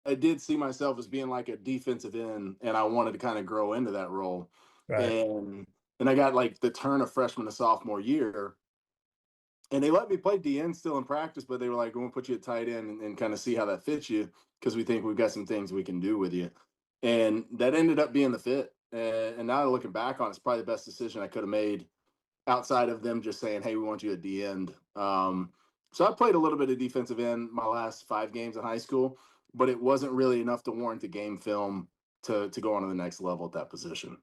I did see myself as being like a defensive end, and I wanted to kind of grow into that role. Right. And I got like the turn of freshman to sophomore year, and they let me play DN still in practice, but they were like, "We're gonna put you at tight end and kind of see how that fits you because we think we've got some things we can do with you." And that ended up being the fit. And now looking back on it, it's probably the best decision I could have made outside of them just saying, "Hey, we want you at the end." So I played a little bit of defensive end my last 5 games in high school, but it wasn't really enough to warrant the game film to go on to the next level at that position.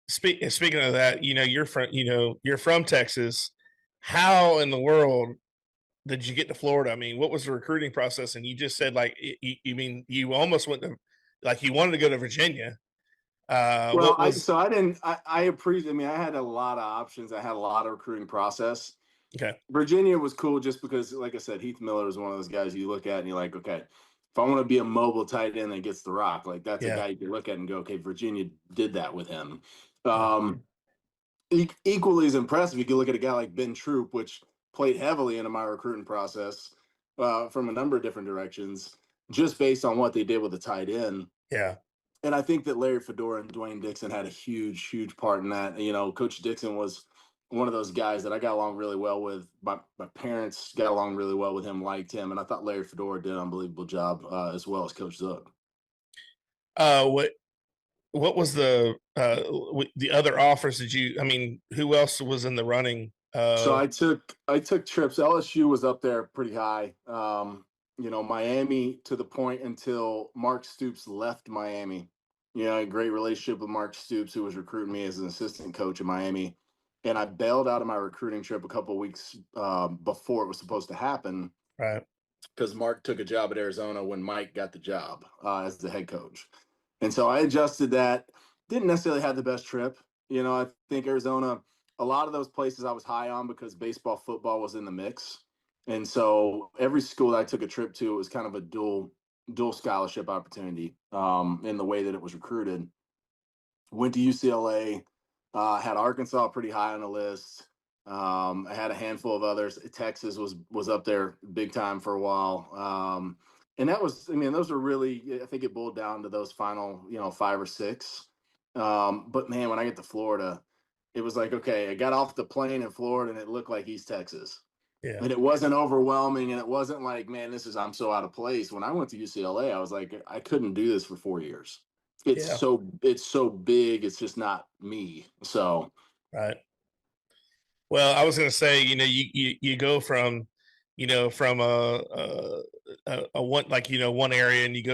Speaking of that, you're from Texas. How in the world did you get to Florida? I mean, what was the recruiting process? And you just said like you mean you almost went to like you wanted to go to Virginia. Well, What I was so I didn't. I appreciate. I mean, I had a lot of options. I had a lot of recruiting process. okay? Virginia was cool just because, like I said, Heath Miller is one of those guys you look at and you're like, okay, if I want to be a mobile tight end that gets the rock, like that's a Yeah, guy you can look at and go, okay, Virginia did that with him. yeah, Um, Equally as impressive, you can look at a guy like Ben Troop, which played heavily into my recruiting process from a number of different directions, just based on what they did with the tight end. yeah. And I think that Larry Fedora and Dwayne Dixon had a huge, huge part in that. You know, Coach Dixon was one of those guys that I got along really well with. My parents got along really well with him, liked him, and I thought Larry Fedora did an unbelievable job as well as Coach Zook. Uh, what what was the other offers? Did you? I mean, who else was in the running? So I took trips. LSU was up there pretty high. Miami to the point until Mark Stoops left Miami. You know, a great relationship with Mark Stoops, who was recruiting me as an assistant coach in Miami. And I bailed out of my recruiting trip a couple of weeks before it was supposed to happen Right. because Mark took a job at Arizona when Mike got the job as the head coach. And so I adjusted that. Didn't necessarily have the best trip. You know, I think Arizona, a lot of those places I was high on because baseball, football was in the mix. And so every school that I took a trip to, it was kind of a dual scholarship opportunity in the way that it was recruited. Went to UCLA, had Arkansas pretty high on the list. I had a handful of others. Texas was up there big time for a while. And that was, I mean, those were really, I think it boiled down to those final, 5 or 6. But man, when I get to Florida, it was like, okay, I got off the plane in Florida and it looked like East Texas. Yeah. And it wasn't overwhelming and it wasn't like, man, I'm so out of place. When I went to UCLA, I was like, I couldn't do this for 4 years. Yeah. It's so big, it's just not me. So Right. Well, I was going to say, you go from, from a one like one area, and you go